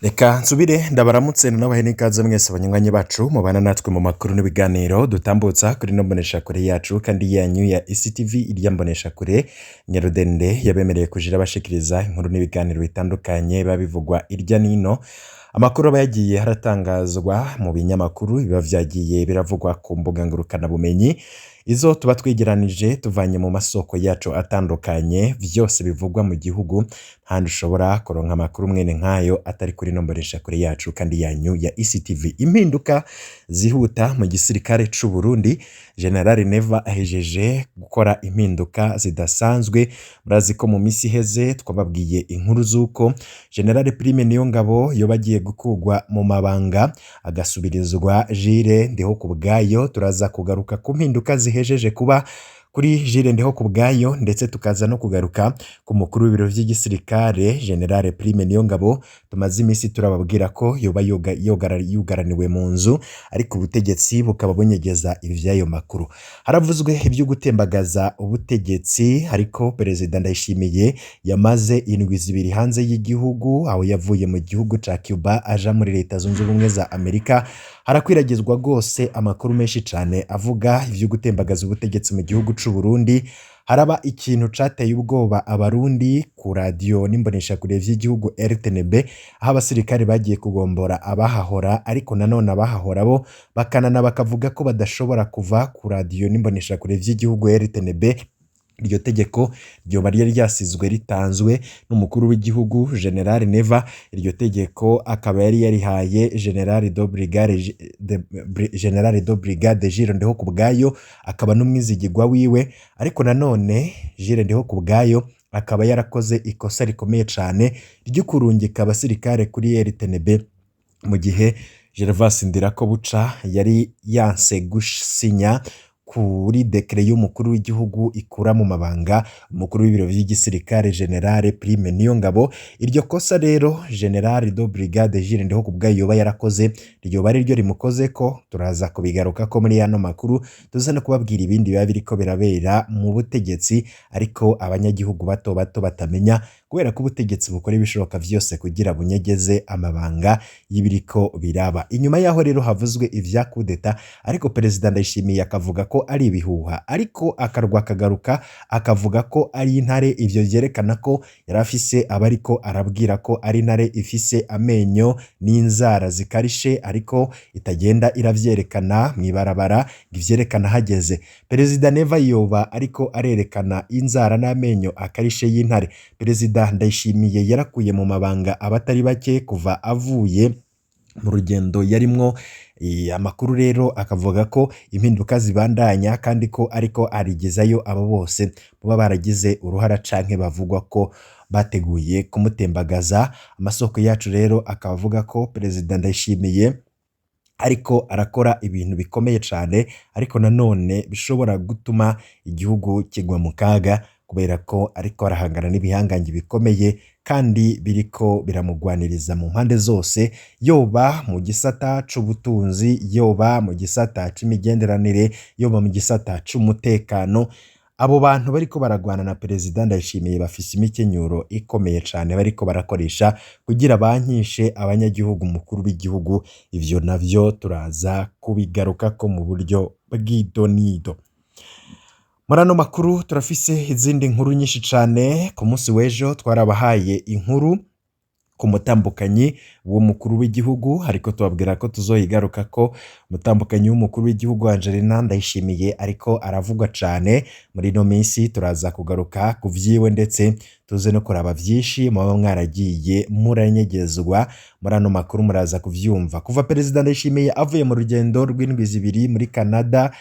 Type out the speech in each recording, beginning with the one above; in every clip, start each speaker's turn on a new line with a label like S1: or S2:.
S1: Reka nsubire ndabaramutse nabahe n'ikaze mwese abanywanyi bacu mubana natwe mu makuru n'ibiganiro dutambutsa kuri no mboneshakure yacu kandi yanyu ya ICTV irya mboneshakure Nyarudende yabemereye kujira bashikiriza inkuru n'ibiganiro bitandukanye babivugwa irya nino. Amakuru aba yagiye haratangazwa mu binyamakuru biba vyagiye biravugwa ku mbuga ngurukana bumenyi. Izo tuba twegeranije tuvanye mu masoko yacu atandukanye vyose bivugwa mu gihugu handi ushobora kuronka amakuru mwene nkayo atari kuri no mboneshakure yacu kandi yanyu ya ICTV. Impinduka zihuta mu gisirikare c'u Burundi, General Neva ahejeje gukora impinduka zidasanzwe. Murazi ko mu misi heze twababwiye inkuru zuko General Prime Niyongabo yobagiye gukugwa mu mabanga agasubirizwa Jire Ndihokubwayo. Turaza kugaruka ku mpinduka zihejeje kuba kuri Jire Ndihokubwayo ndetse tukaza no kugaruka ku mukuru w'ibiro vy'igisirikare General Prime Niyongabo. Tumaze imisi turababwira ko yoba yugaraniwe mu nzu ariko ubutegetsi bukaba bunyegeza ivyayo makuru. Haravuzwe ibyo gutembagaza ubutegetsi ariko Perezida Ndayishimiye yamaze indwi zibiri hanze y'igihugu, aho yavuye mu gihugu ca Cuba aja muri Leta Zunze Ubumwe za Amerika. Harakwiragizwa gose amakuru menshi cane avuga ivyo gutembagaza ubutegetsi mu gihugu c'u Burundi. Haraba ikintu cateye ubwoba abarundi ku radio n'imboneshakure vy'igihugu RTNB, aho abasirikare bagiye kugombora abahahora ariko nanone abahahora bo bakanana bakavuga ko badashobora kuva ku radio n'imboneshakure vy'igihugu RTNB. Iryo tegeko ryoba ryari ryasizwe ritanzwe n'umukuru w'igihugu General Neva. Iryo tegeko akaba yari yarihaye General de Brigade Jire Ndihokubwayo, akaba n'umwizigirwa wiwe. Ariko nanone Jire Ndihokubwayo akaba yarakoze ikosa rikomeye cane ryo kurungika abasirikare kuri RTNB mu gihe Gervas Ndirakobuca yari yanse gusinya kuri dekre y'umukuru w'igihugu ikura mu mabanga umukuru w'ibiro vy'igisirikare General Prime Niyongabo. Iryo kosa rero General de Brigade Jire Ndihokubwayo yoba yarakoze ryo bari ryo rimukoze ko. Turaza kubigaruka ko muri yano makuru tuza no kubabwira ibindi biba biriko birabera mu butegetsi ariko abanyagihugu bato bato batamenya, kubera ko ubutegetsi bukora ibishoboka vyose kugira bunyegeze amabanga y'ibiriko biraba. Inyuma yaho rero havuzwe ivya kudeta ariko Perezida Ndayishimiye akavuga ko ari ibihuha, ariko akarwa kagaruka akavuga ko ari intare. Ivyo vyerekana ko yarafise abariko arabwira ko ari intare ifise amenyo n'inzara zikarishe ariko itagenda iravyerekana mwibarabara ivyerekana hageze. Perezida Neva yoba ariko arerekana inzara n'amenyo akarishe y'intare. Perezida Ndayishimiye yarakuye mu mabanga abatari bake kuva avuye mu rugendo yarimwo. Amakuru rero akavuga ko impinduka zibandanya kandi ko ariko arigezayo abo bose baba baragize uruhara canke bavugwa ko bateguye kumutembagaza. Amasoko yacu rero akavuga ko Perezida Ndayishimiye ariko arakora ibintu bikomeye cane ariko nanone bishobora gutuma igihugu kigwa mu kaga, kubera ko ariko arahangana n'ibihangange bikomeye kandi biriko biramugwaniriza mu mpande zose, yoba mu gisata c'ubutunzi, yoba mu gisata c'imigenderanire, yoba mu gisata c'umutekano. Abo bantu bariko baragwana na Perezida Ndayishimiye bafise imikenyuro ikomeye cane bariko barakoresha kugira bankishe abanyagihugu mukuru w'igihugu. Ivyo navyo turaza kubigarukako mu buryo bw'idonido. Murano makuru turafise izindi nkuru nyinshi cane. Ku munsi w'ejo twarabahaye inkuru ku mutambukanyi w'umukuru w'igihugu ariko tubabwira ko tuzoyigaruka ko mutambukanyi w'umukuru w'igihugu Angelina Ndayishimiye ariko aravugwa cane muri no minsi. Turaza kugaruka ku vyiwe ndetse tuze no kuraba vyinshi muba mwaragiye muranyegezwa. Murano makuru muraza kuvyumva kuva Perezida Ndayishimiye avuye mu rugendo rw'indwi zibiri muri Canada,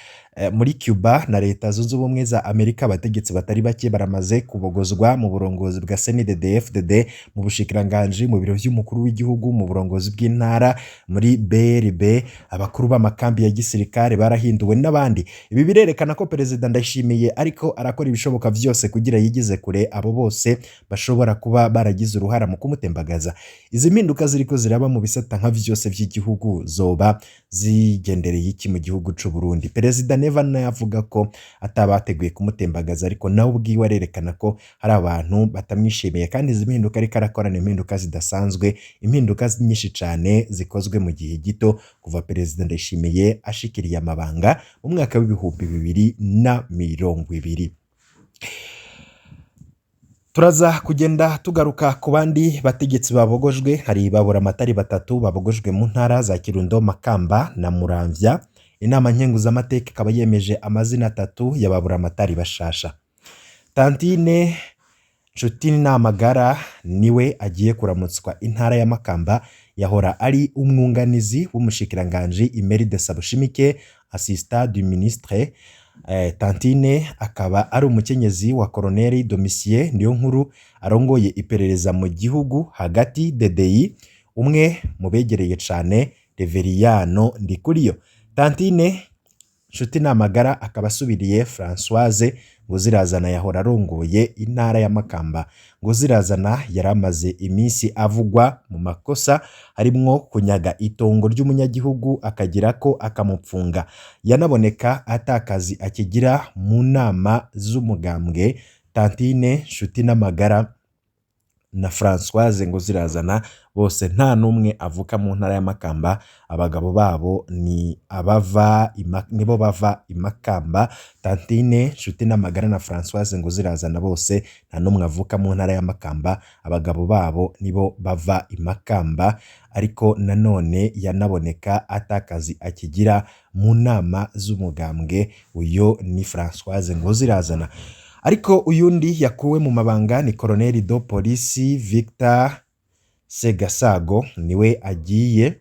S1: muri Cuba na Leta Zunze Ubumwe za Amerika. Abategetsi batari bake baramaze kubogozwa mu burongozi bwa CNDD-FDD, mu bushikiranganje, mu biro vy'umukuru w'igihugu, mu burongozi bw'intara, muri BRB. Abakuru b'amakambi ya gisirikare barahinduwe n'abandi. Ibi birerekana ko Perezida Ndayishimiye ariko arakora ibishoboka vyose kugira yigize kure abo bose bashobora kuba baragize uruhara mu kumutembagaza. Izi mpinduka ziriko ziraba mu bisata nka vyose vy'igihugu zoba zigendereye iki mu gihugu c'u Burundi? Perezida Neva nawe avuga ko atabateguye kumutembagaza, ariko nawe ubwiwe arerekana ko hari abantu batamwishimiye, kandi izi mpinduka ariko arakorana impinduka zidasanzwe, impinduka nyinshi cane zikozwe mu gihe gito kuva Perezida Ndayishimiye ashikiriye amabanga mu mwaka w'ibihumbi 2020. Turaza kugenda tugaruka ku bandi bategetsi babogojwe. Hari baburamatari batatu babogojwe mu ntara za Kirundo, Makamba na Muramvya. Inama nkenguzamateka ikaba yemeje amazina atatu ya baburamatari bashasha. Tantine Nshutinamagara niwe agiye kuramutswa intara ya Makamba, yahora ari umwunganizi w'umushikiranganje Imeride Sabushimike, assistant du ministre. Tantine akaba ari umukenyezi wa Colonel Domitien Niyonkuru arongoye iperereza mu gihugu hagati DDI, umwe mu begereye cane Reveriyano Ndikuriyo. Tantine Nshutinamagara akaba asubiriye Françoise Ngozirazana yahora arongoye intara ya Makamba. Ngozirazana yaramaze iminsi avugwa mu makosa harimwo kunyaga itongo ry'umunyagihugu akagira ko akamupfunga. Yanaboneka atakazi akigira mu nama z'umugambwe. Tantine Nshutinamagara na Françoise Ngozirazana bose nta numwe avuka mu ntara ya Makamba. Abagabo babo nibo bava Imakamba. Tantine Nshutinamagara na Françoise Ngozirazana bose nta numwe avuka mu ntara ya Makamba. Abagabo babo nibo bava Imakamba, ariko nanone yanaboneka atakazi akigira mu nama z'umugambwe. Uyo ni Françoise Ngozirazana. Ariko uyundi yakuwe mu mabanga ni Colonel de Police Victor Segasago, niwe agiye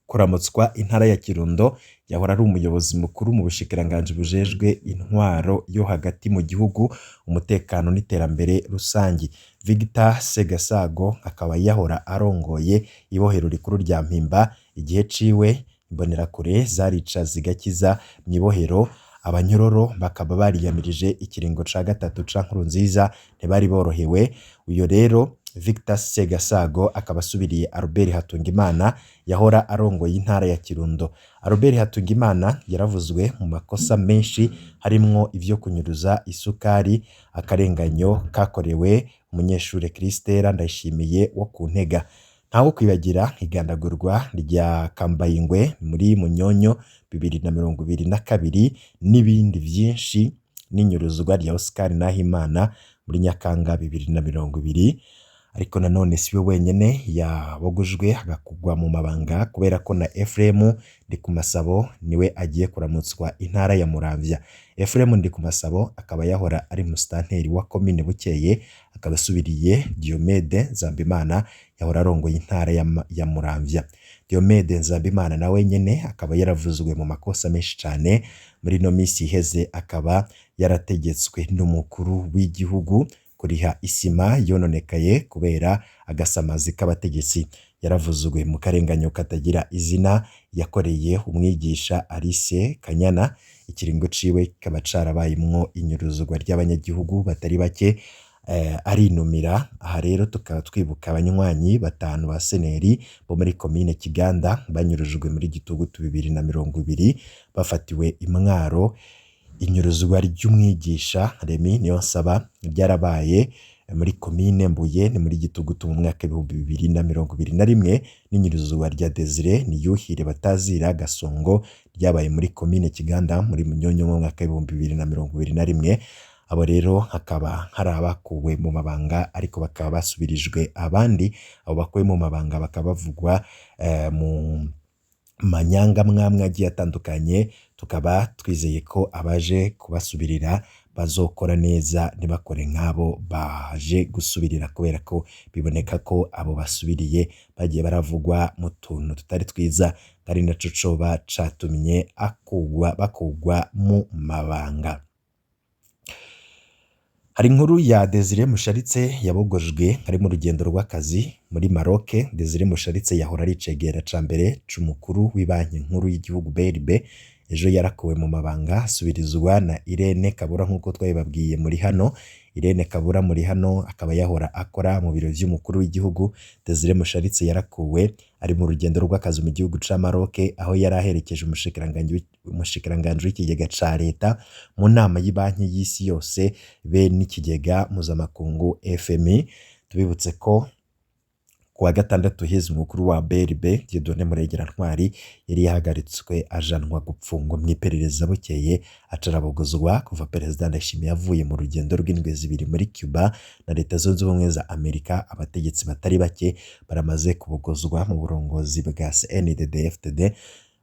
S1: kuramutswa intara ya Kirundo. Yahora ari umuyobozi mukuru mu bushikiranganje bujejwe intwaro yo hagati mu gihugu, umutekano n'iterambere rusangi. Victor Segasago akaba yahora arongoye ibohero rikuru rya Mpimba. Igihe ciwe imbonerakure zarica zigakiza mwibohero, abanyororo bakaba bariyamirije ikiringo ca gatatu ca Nkurunziza, ntibari borohewe. Uyo rero Victor Segasago akaba asubiriye Albert Hatungimana yahora arongoye intara ya Kirundo. Albert Hatungimana yaravuzwe mu makosa menshi harimwo ivyo kunyuruza isukari, akarenganyo kakorewe umunyeshure Christera Ndayishimiye wo ku Ntega. Ntawo kwibagira igandagurwa rya Kambayingwe muri Munyonyo 2022 n'ibindi vyinshi, n'inyuruzwa rya Oscar Nahimana muri Nyakanga 2020. Ariko nanone siwe wenyene yabogojwe agakugwa mu mabanga, kubera ko na Ephraim Ndikumasabo niwe agiye kuramutswa intara ya Muramvya. Ephraim Ndikumasabo akaba yahora ari musitanteri wa komine Bukeye, akaba asubiriye Diomede Nzambimana yahora arongoye intara ya Muramvya. Diomede Nzambimana na wenyene akaba yaravuzwe mu makosa menshi cane. Muri no misi iheze akaba yarategetswe n'umukuru w'igihugu kuriha isima yononekaye kubera agasamazi k'abategetsi. Yaravuzwe mu karenganyo katagira izina yakoreye umwigisha Alice Kanyana. Ikiringo ciwe kikaba carabayimwo inyuruzwa ry'abanyagihugu batari bake. Arinumira. Aha rero tukaba twibuka abanywanyi batanu ba seneri bo muri komine Kiganda banyurujwe muri Gitugutu 2020 bafatiwe Imwaro. Inyuruzwa ry'umwigisha Remy Niyonsaba ryarabaye muri komine Mbuye ni muri Gitugutu mu mwaka 2021, n'inyuruzwa rya Desire Niyuhire Batazira Gasongo ryabaye muri komine Kiganda muri Munyonyo mu mwaka 2021. Abo rero hakaba hari abakuwe mu mabanga ariko bakaba basubirijwe abandi. Abo bakuwe mu mabanga bakaba bavugwa mu manyanga mwamwe agiye atandukanye. Tukaba twizeye ko abaje kubasubirira bazokora neza, ntibakore nk'abo baje gusubirira, kubera ko biboneka ko abo basubiriye bagiye baravugwa mu tuntu tutari twiza, ari naco coba catumye bakugwa mu mabanga. Hari inkuru ya Desire Musharitse yabogojwe ari mu rugendo rw'akazi muri Maroc. Desire Musharitse yahora ari icegera ca mbere c'umukuru w'ibanki nkuru y'igihugu BRB. ejo yarakuwe mu mabanga asubirizwa na Irene Kabura nk'uko twabibabwiye muri hano. Irene Kabura muri hano akaba yahora akora mu biro vy'umukuru w'igihugu. Desire Musharitse yarakuwe ari mu rugendo rw'akazi mu gihugu ca Maroc, aho yari aherekeje umushikiranganje w'ikigega ca leta mu nama y'Ibanki y'Isi yose be n'ikigega mpuzamakungu FMI. Tubibutse ko kuwa gatandatu hezi umukuru wa BRB Dieudonné Muregerantwari yari yahagaritswe ajanwa gupfungwa mu iperereza bukeye acarabogozwa kuva Perezida Ndayishimiye avuye mu rugendo rw'indwi zibiri muri Cuba na Leta Zunze Ubumwe za Amerika. Abategetsi batari bake baramaze kubogozwa mu burongozi bwa CNDD-FDD,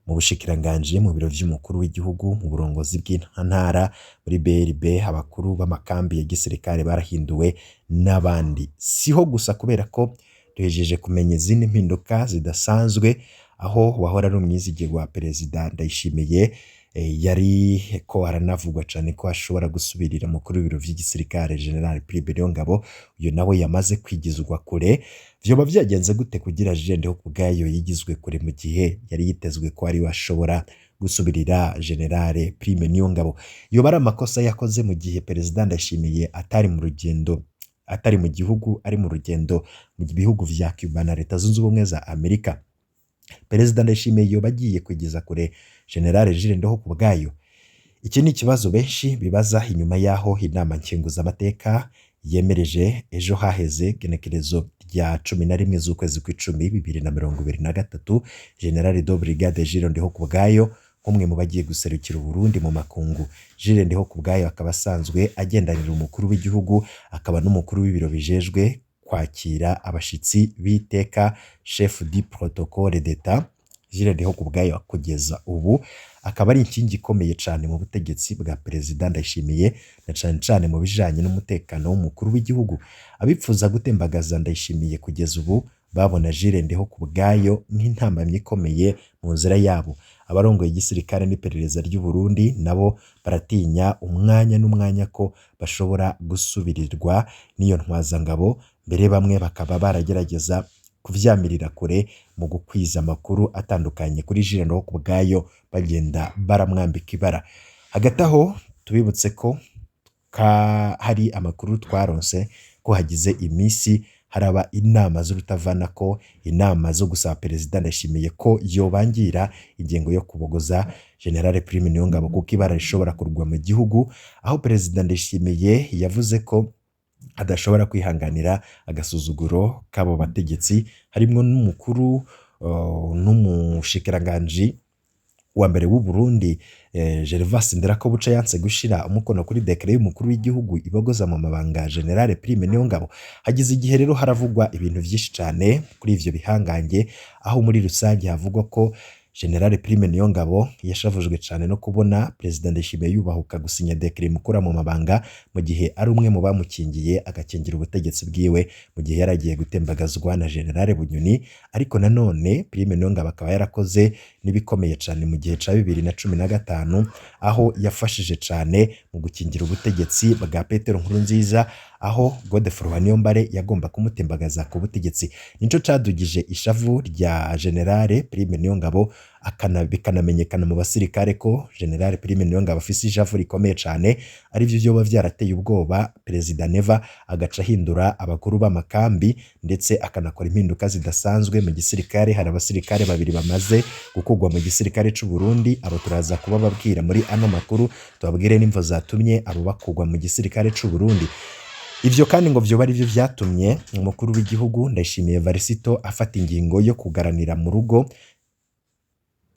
S1: mu bushikiranganje, mu biro vy'umukuru w'igihugu, mu burongozi bw'intara, muri BRB. Abakuru b'amakambi ya gisirikare barahinduwe n'abandi. Siho gusa kubera ko duhejeje kumenya izindi mpinduka zidasanzwe, aho wahora ari umwizigirwa wa Perezida Ndayishimiye yari ko aranavugwa cyane ko ashobora gusubirira mukuru w'ibiro vy'igisirikare General Prime Niyongabo. Uyu nawe yamaze kwigizwa kure. Vyoba vyagenze gute kugira Jules Ndihokubwayo yigizwe kure mu gihe yari yitezwe ko ari washobora gusubirira General Prime Niyongabo? Yoba ari amakosa yakoze mu gihe Perezida Ndayishimiye atari mu rugendo, atari mu gihugu, ari mu rugendo mu bihugu vya Cuba na Leta Zunze Ubumwe za Amerika? Perezida Ndayishimiye yoba agiye kwigiza kure General Jules Ndihokubwayo? Iki ni ikibazo benshi bibaza inyuma yaho inama nkenguzamateka yemereje ejo haheze genekerezo rya 11 z'ukwezi kw'icumi 2023 General de Brigade Jules Ndihokubwayo umwe mu bagiye guserukira Burundi mu makungu. Jules Ndihokubwayo akaba asanzwe agendanira umukuru w'igihugu, akaba n'umukuru w'ibiro bijejwe kwakira abashitsi biteka, chef du protocole d'etat. Jules Ndihokubwayo kugeza ubu akaba ari inkingi ikomeye cyane mu butegetsi bwa Perezida Ndayishimiye, na cyane mu bijanye n'umutekano w'umukuru w'igihugu. Abipfuza gutembagaza Ndayishimiye kugeza ubu babona Jules Ndihokubwayo nk'intambamyi ikomeye mu nzira yabo. Abarongoye igisirikare n'iperereza ry'u Burundi nabo baratinya umwanya n'umwanya ko bashobora gusubirirwa n'iyo ntwazangabo, mbere bamwe bakaba baragerageza kuvyamirira kure mu gukwiza amakuru atandukanye kuri Jules Ndihokubwayo bagenda baramwambika ibara. Hagati aho tubibutse ko hari amakuru twaronse ko hagize imisi haraba inama z'urutavana, ko inama zo gusaba Perezida Ndayishimiye ko yobangira ingengo yo kubogoza General Prime Niyongabo kuko ibara rishobora kurwa mu gihugu, aho Perezida Ndayishimiye yavuze ko adashobora kwihanganira agasuzuguro kabo bategetsi, harimwo n'umukuru n'umushikiranganje wa mbere w'u Burundi Gervas Ndirakobuca yanse gushira umukono kuri dekret y'umukuru w'igihugu ibogoza mu mabanga General Prime Niyongabo. Hagize igihe rero haravugwa ibintu vyinshi cyane kuri ivyo bihangange, aho muri rusange havugwa ko General Prime Niyongabo yashavujwe cyane no kubona Perezida Ndayishimiye yubahuka gusinya dekret mukura mu mabanga mu gihe ari umwe mu bamukingiye agakingira ubutegetsi bwiwe mu gihe yaragiye gutembagazwa na General Bunyoni. Ariko nanone Prime Niyongabo akaba yarakoze nibikomeye cyane mu gihe ca 2015, aho yafashije cyane mu gukingira ubutegetsi bwa Petero Nkurunziza, aho Godefroid Niyombare yagomba kumutembagaza ku butegetsi. Nico cadugije ishavu rya General Prime Niyongabo, bikanamenyekana mu basirikare ko General Prime Niyongabo afise ishavu rikomeye cyane, ari byo byoba vyarateye ubwoba Perezida Neva agaca hindura abakuru b'amakambi ndetse akanakora impinduka zidasanzwe mu gisirikare. Hari abasirikare babiri bamaze gukugwa mu gisirikare c'u Burundi, abo turaza kuba babwira muri ano makuru, tubabwire n'imvo zatumye abo bakugwa mu gisirikare c'u Burundi. Ivyo kandi ngo vyo bari byo vyatumye umukuru w'igihugu Ndayishimiye Varisito afata ingingo yo kugaranira mu rugo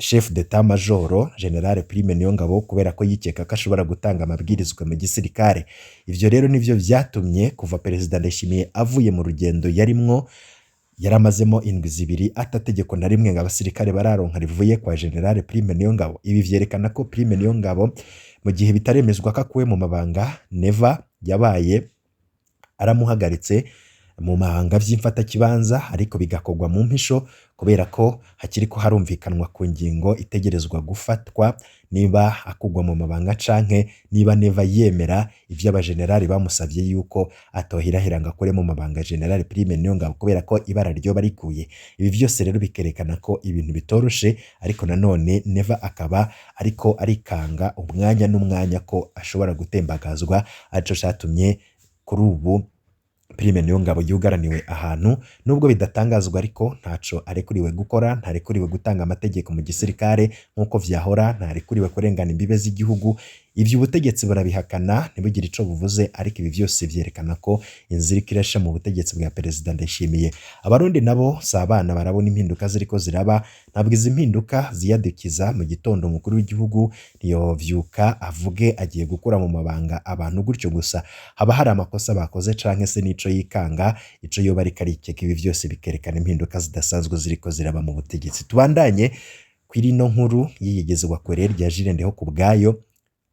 S1: chef d'etat major General Prime Niyongabo kubera ko yikeka ko ashobora gutanga amabwirizwa mu gisirikare. Ivyo rero nivyo vyatumye kuva Perezida Ndayishimiye avuye mu rugendo yarimwo yaramazemo indwi zibiri atategeko na rimwe ngo abasirikare bararonka rivuye kwa General Prime Niyongabo. Ibi vyerekana ko Prime Niyongabo mu gihe bitaremezwa ko akuwe mu mabanga, Neva yabaye aramuhagaritse mu mabanga vy'imfatakibanza ariko bigakorwa mu mpisho kubera ko hakiriko harumvikanwa ku ngingo itegerezwa gufatwa niba akugwa mu mabanga canke niba neva yemera ivyo abajenerali bamusavye yuko atohirahira ngo akore mu mabanga General Prime Niyongabo kubera ko ibara ryoba rikuye. Ibi vyose rero bikerekana ko ibintu bitoroshe, ariko nanone Neva akaba ariko arikanga umwanya n'umwanya ko ashobora gutembagazwa, arico catumye kuri ubu Prime Niyongabo yugaraniwe ahantu, nubwo bidatangazwa ariko ntaco arekuriwe gukora, ntarekuriwe gutanga amategeko mu gisirikare nkuko vyahora, ntarekuriwe kurengana imbibe z'igihugu. Ivyo ubutegetsi burabihakana ntibugire ico buvuze, ariko ibi vyose vyerekana ko inzira irasha mu butegetsi bwa Perezida Ndayishimiye. Abarundi nabo sabana barabona impinduka ziriko ziraba, ntabwo izi mpinduka ziyadukiza mu gitondo umukuru w'igihugu ntiyovyuka avuge agiye gukura mu mabanga abantu gutyo gusa, haba hari amakosa bakoze canke se nico yikanga ico yoba ariko arikeka. Ibi vyose bikerekana impinduka zidasanzwe ziriko ziraba mu butegetsi. Tubandanye kw'irino nkuru yiyigezwa kure rya Jules Ndihokubwayo,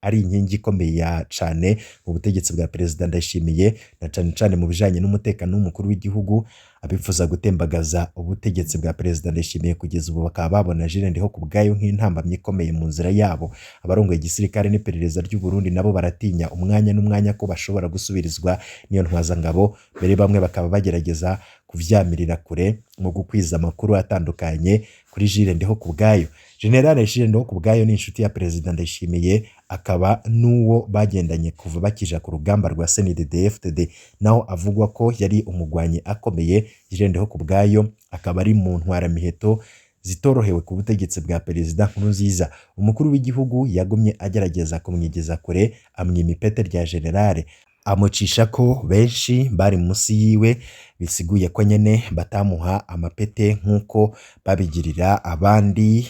S1: ari inkingi ikomeye cane mu butegetsi bwa Perezida Ndayishimiye, na cane cane mu bijanye n'umutekano w'umukuru w'igihugu. Abifuza gutembagaza ubutegetsi bwa Perezida Ndayishimiye kugeza ubu bakaba babona Jules Ndihokubwayo nk'intambamyi ikomeye mu nzira yabo. Abarongoye igisirikare n'iperereza ry'u Burundi nabo baratinya umwanya n'umwanya ko bashobora gusubirizwa niyo ntwazangabo, mbere bamwe bakaba bagerageza kuvyamirira kure mu gukwiza amakuru atandukanye kuri Jules Ndihokubwayo. General Jules Ndihokubwayo ni inshuti ya Perezida Ndayishimiye, akaba nuwo bagendanye kuva bakija ku rugamba rwa CNDD-FDD, naho avugwa ko yari umugwanyi akomeye. Jules Ndihokubwayo akaba ari mu ntwaramiheto zitorohewe ku butegetsi bwa Perezida Nkurunziza. Umukuru w'igihugu yagumye agerageza kumwigeza kure, amwima ipete rya generale, amucisha ko benshi bari musi yiwe, bisiguye ko nyene batamuha amapete nkuko babigirira abandi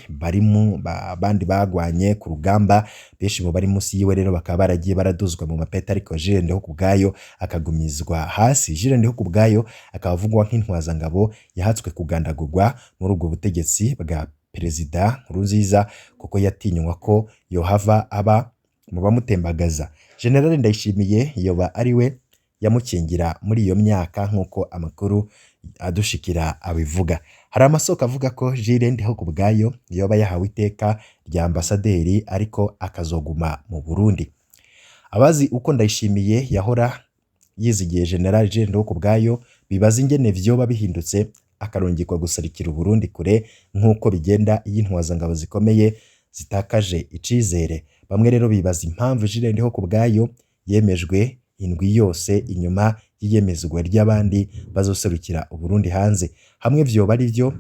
S1: abandi bagwanye ku rugamba. Benshi mu bari musi yiwe rero bakaba baragiye baraduzwa mu mapete, ariko Jules Ndihokubwayo akagumizwa hasi. Jules Ndihokubwayo akaba avugwa nk'intwazangabo yahatswe kugandagurwa muri ubwo butegetsi bwa Perezida Nkurunziza kuko yatinywa ko yohava aba mu bamutembagaza. General Ndayishimiye yoba ariwe yamukingira muri iyo myaka nkuko amakuru adushikira abivuga. Hari amasoko avuga ko Jules Ndihokubwayo yoba yahawe iteka rya ambasaderi ariko akazoguma mu Burundi. Abazi uko Ndayishimiye yahora yizigiye General Jules Ndihokubwayo bibaza ingene vyoba bihindutse akarongekwa gusarikira Burundi kure nkuko bigenda iyo intwazangabo zikomeye zitakaje icizere. Bamwe rero bibaza impamvu Jules Ndihokubwayo yemejwe indwi yose inyuma y'iyemezwa ry'abandi bazoserukira Burundi hanze. Hamwe vyoba ari vyo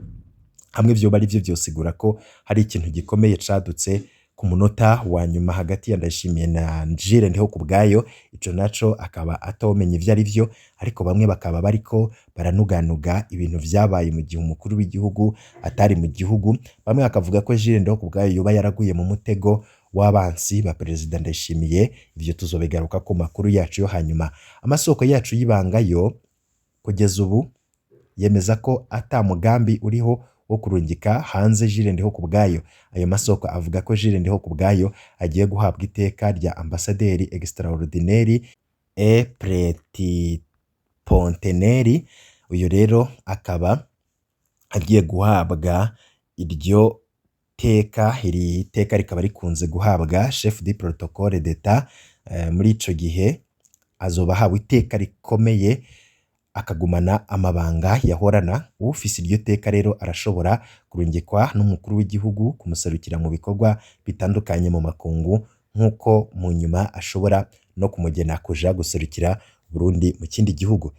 S1: vyosigura ko hari ikintu gikomeye cadutse ku munota wa nyuma hagati ya Ndayishimiye na Jules Ndihokubwayo. Ico naco akaba atawumenye ivyo ari vyo, ariko bamwe bakaba bariko baranuganuga ibintu vyabaye mu gihe umukuru w'igihugu atari mu gihugu. Bamwe bakavuga ko Jules Ndihokubwayo yoba yaraguye mu mutego w'abansi ba Perezida Ndayishimiye. Ivyo tuzobigaruka ku makuru yacu yo hanyuma. Amasoko yacu y'ibanga yo kugeza ubu yemeza ko ata mugambi uriho wo kurungika hanze Jules Ndihokubwayo. Ayo masoko avuga ko Jules Ndihokubwayo agiye guhabwa iteka rya ambasaderi extraordinaire et plenipotentaire. Uyu rero akaba agiye guhabwa iryo teka. Iri teka rikaba rikunze guhabwa chef du protocole d'etat. Muri ico gihe azoba ahawe iteka rikomeye akagumana amabanga yahorana. Ufise iryo teka rero arashobora kurungikwa n'umukuru w'igihugu kumuserukira mu bikorwa bitandukanye mu makungu, nkuko mu nyuma ashobora no kumugena kuja guserukira Burundi mu kindi gihugu.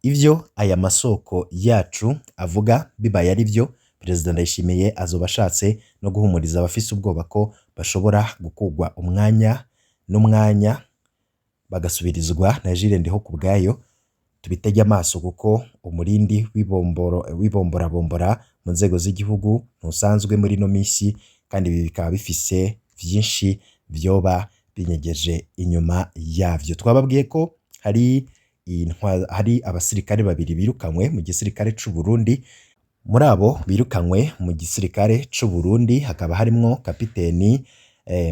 S1: Ivyo aya masoko yacu avuga bibaye ari vyo, Perezida Ndayishimiye azoba ashatse no guhumuriza abafise ubwoba ko bashobora gukugwa umwanya n'umwanya bagasubirizwa na Jules Ndihokubwayo. Tubitege amaso kuko umurindi w'ibomborabombora mu nzego z'igihugu ntusanzwe muri no misi, kandi ibi bikaba bifise vyinshi vyoba binyegeje inyuma yavyo. Twababwiye ko hari abasirikare babiri birukanywe mu gisirikare c'u Burundi. Muri abo birukanywe mu gisirikare c'u Burundi hakaba harimwo kapiteni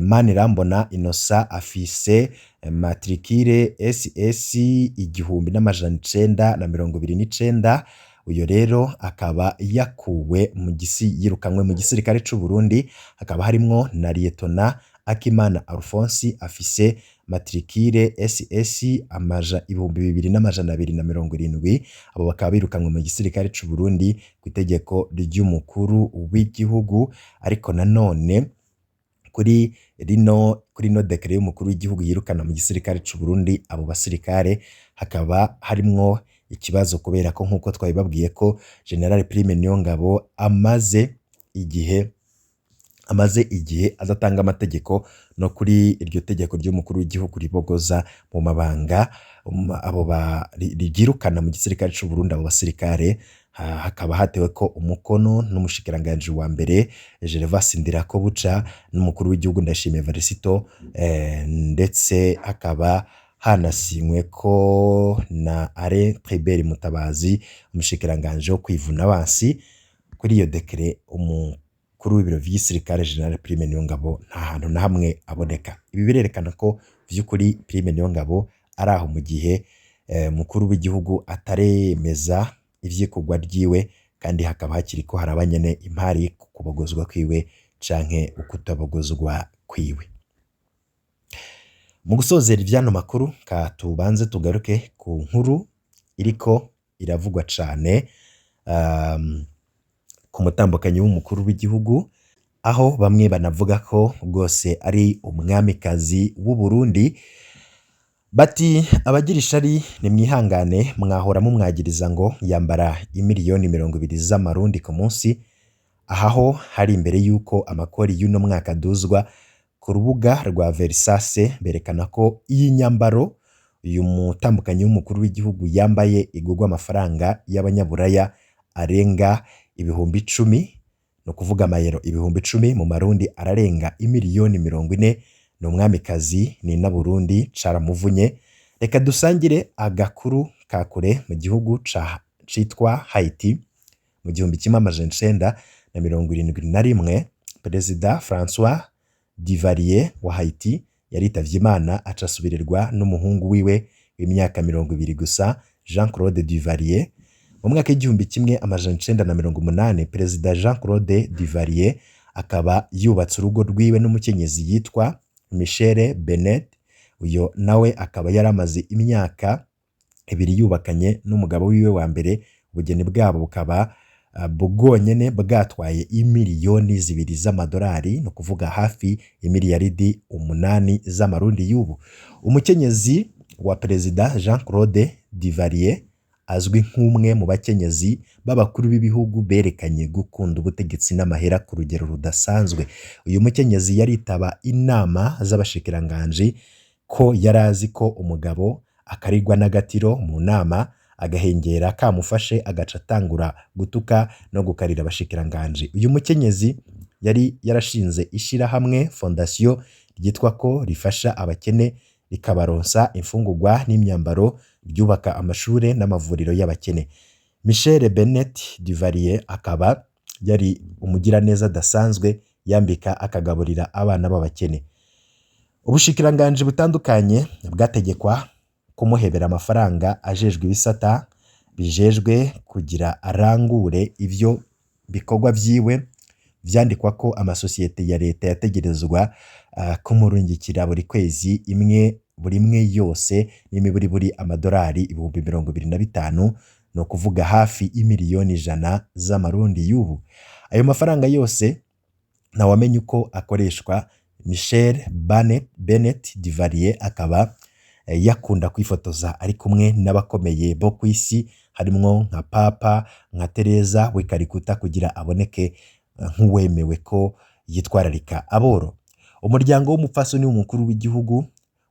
S1: Manirambona Innocent afise matricule SS 1929. Uyo rero akaba yakuwe yirukanwe mu gisirikare c'u Burundi. Hakaba harimwo na Lieutenant Akimana Alphonse afise matricule SS 2270. Abo bakaba birukanwe mu gisirikare c'u Burundi ku itegeko ry'umukuru w'igihugu. Ariko nanone kuri no dekere y'umukuru w'igihugu yirukana mu gisirikare c'u Burundi abo basirikare, hakaba harimwo ikibazo kubera ko nkuko twabibabwiye ko General Prime Niyongabo amaze igihe azatanga amategeko no kuri iryo tegeko ry'umukuru w'igihugu ribogoza mu mabanga abo ryirukana mu gisirikare c'u Burundi abo basirikare. Hakaba hatewe ko umukono n'umushikiranganje wa mbere Gervas Ndirakobuca n'umukuru w'igihugu Ndayishimiye Varisito, ndetse hakaba hanasinywe ko na Alain Tribert Mutabazi umushikiranganje wo kwivuna abansi. Kuri iyo dekere umukuru w'ibiro vy'igisirikare General Prime Niyongabo nta hantu na hamwe aboneka. Ibi birerekana ko vy'ukuri Prime Niyongabo ari aho mu gihe mukuru w'igihugu ataremeza ivyikugwa ryiwe, kandi hakaba hakiriko harabanyene impari ku kubogozwa kwiwe canke ukutabogozwa kwiwe. Mu gusozera ivyano makuru tubanze tugaruke ku nkuru iriko iravugwa cane ku mutambukanyi w'umukuru w'igihugu, aho bamwe banavuga ko rwose ari umwamikazi w'u Burundi. Bati abagira ishari nimwihangane, mwahora mumwagiriza ngo yambara imiliyoni 20 z'amarundi ku munsi. Aho hari imbere yuko amakori y'uno mwaka duzwa. Ku rubuga rwa Versase berekana ko iyi nyambaro uyu mutambukanyi w'umukuru w'igihugu yambaye igurwa amafaranga y'abanyaburaya arenga 10,000, no kuvuga amayero 10,000 mu marundi ararenga imiliyoni 40. Ni umwamikazi ni na Burundi caramuvunye. Reka dusangire agakuru kakure mu gihugu citwa Haiti. Mu 1971 Perezida François Duvalier wa Haiti yaritavye Imana aca asubirirwa n'umuhungu wiwe w'imyaka 20 gusa, Jean Claude Duvalier. Mu mwaka w'1980 Perezida Jean Claude Duvalier akaba yubatse urugo rwiwe n'umukenyezi yitwa Michelle Bennett. Uyo nawe akaba yaramaze imyaka 2 yubakanye n'umugabo wiwe wa mbere. Ubugeni bwabo bukaba bwonyene bwatwaye imiliyoni 2 z'amadolari, no kuvuga hafi imiliyaridi 8 z'amarundi y'ubu. Umukenyezi wa Perezida Jean Claude Duvalier azwi nk'umwe mu bakenyezi b'abakuru b'ibihugu berekanye gukunda ubutegetsi n'amahera ku rugero rudasanzwe. Uyu mukenyezi yaritaba inama z'abashikiranganje ko yarazi ko umugabo akarirwa n'agatiro mu nama, agahengera kamufashe agaca atangura gutuka no gukarira abashikiranganje. Uyu mukenyezi yari yarashinze ishirahamwe fondation ryitwa ko rifasha abakene, rikabaronsa imfungurwa n'imyambaro, ryubaka amashure n'amavuriro y'abakene. Michelle Bennett Duvalier akaba yari umugira neza dasanzwe, yambika akagaburira abana b'abakene. Ubushikiranganje butandukanye bwategekwa kumuhebera amafaranga ajejwe ibisata bijejwe kugira arangure ivyo bikorwa vyiwe. Vyandikwa ko amasosiyete ya leta yategerezwa kumurungikira buri kwezi buri imwe yose n'imiburiburi amadolari 25,000, no kuvuga hafi imiliyoni 100 z'amarundi y'ubu. Ayo mafaranga yose ntawamenye uko akoreshwa. Michelle Bennett Duvalier akaba yakunda kwifotoza ari kumwe n'abakomeye bo kw'isi, harimwo nka Papa, nka Teresa w'ikarikuta, kugira aboneke nk'uwemewe ko yitwararika aboro. Umuryango w'umupfasoni w'umukuru w'igihugu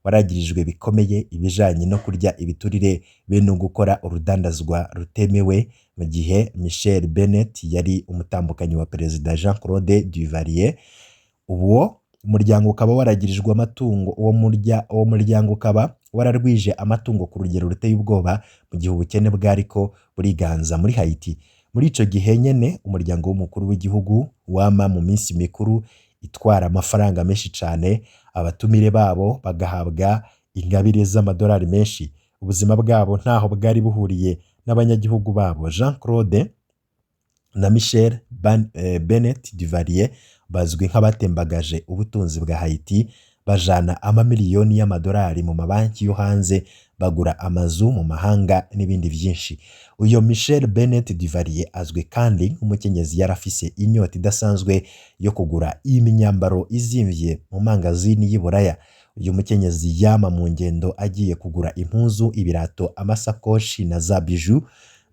S1: waragirijwe bikomeye ibijanye no kurya ibiturire be no gukora urudandazwa rutemewe, mu gihe Michelle Bennett yari umutambukanyi wa Perezida Jean Claude Duvalier. Uwo umuryango ukaba waragirijwe amatungo, uwo muryango ukaba wararwije amatungo ku rugero ruteye ubwoba, mu gihe ubukene bwariko buriganza muri Haiti. Muri ico gihe nyene umuryango w'umukuru w'igihugu wama mu minsi mikuru itwara amafaranga menshi cyane, abatumire babo bagahabwa ingabire z'amadolari menshi. Ubuzima bwabo ntaho bwari buhuriye n'abanyagihugu babo. Jean Claude na Michel Bennett Duvalier bazwi nk'abatembagaje ubutunzi bwa Haiti, bajana amamiliyoni y'amadolari mu mabanki yo hanze, bagura amazu mu mahanga n'ibindi byinshi. Uyo Michel Bennett Duvalier azwi kandi nk'umukenyezi yarafise inyota idasanzwe yo kugura imyambaro izimvye mu mangazini y'Iburaya. Uyu mukenyezi yama mu ngendo agiye kugura impuzu, ibirato, amasakoshi na za biju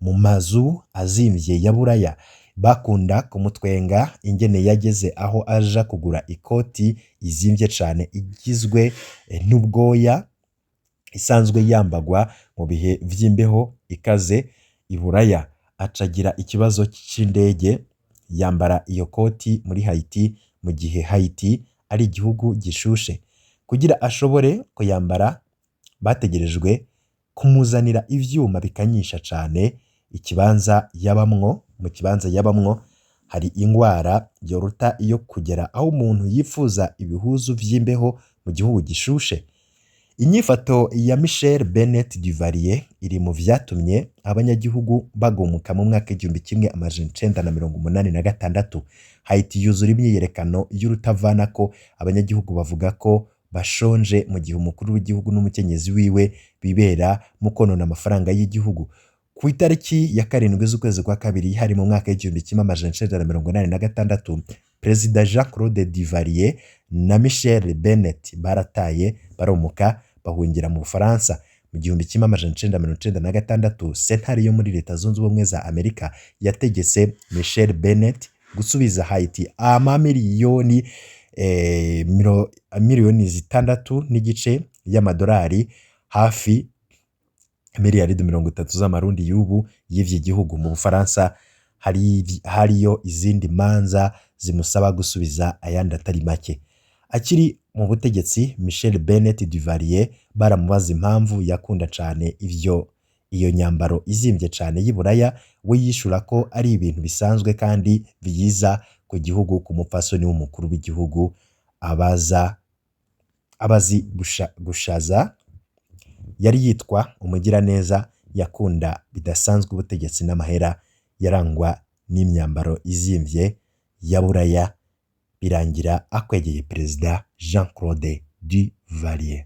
S1: mu mazu azimvye ya Buraya. Bakunda kumutwenga ingene yageze aho aja kugura ikoti izimvye cane igizwe n'ubwoya, isanzwe yambagwa mu bihe vy'imbeho ikaze i Buraya. Acagira ikibazo c'indege, yambara iyo koti muri Haiti mu gihe Haiti ari igihugu gishushe. Kugira ashobore kuyambara bategerejwe kumuzanira ivyuma bikanyisha cane ikibanza yabamwo. Mu kibanza yabamwo hari ingwara yoruta iyo kugera aho umuntu yifuza ibihuzu vy'imbeho mu gihugu gishushe. Inyifato ya Michel Bennett Duvalier iri mu vyatumye abanyagihugu bagumuka mu mwaka 1986. Haiti yuzura imyiyerekano y'urutavanako, abanyagihugu bavuga ko bashonje mu gihe umukuru w'igihugu n'umukenyezi wiwe bibera mu konona amafaranga y'igihugu. Ku itariki ya 7 z'ukwezi kwa kabiri hari mu mwaka 1986, Perezida Jean Claude Duvalier na Michel Bennett barataye baromuka bahungira mu Bufaransa. Mu 1996, sentare yo muri Leta Zunze Ubumwe za Amerika yategetse Michel Bennett gusubiza Haiti amamiliyoni miliyoni 6.9 y'amadolari, hafi miliyaridi 30 z'amarundi y'ubu y'ivyi gihugu. Mu Bufaransa hariyo izindi manza zimusaba gusubiza ayandi atari make. Akiri mu butegetsi, Michel Bennett Duvalier baramubaza impamvu yakunda cane iyo nyambaro izimvye cane y'Iburaya, we yishura ko ari ibintu bisanzwe kandi biyiza ku gihugu, ku mupfasoni w'umukuru w'igihugu abazi gushaza. Yari yitwa umugiraneza, yakunda bidasanzwe ubutegetsi n'amahera, yarangwa n'imyambaro izimvye ya Buraya, birangira akwegeye Perezida Jean Claude Duvalier.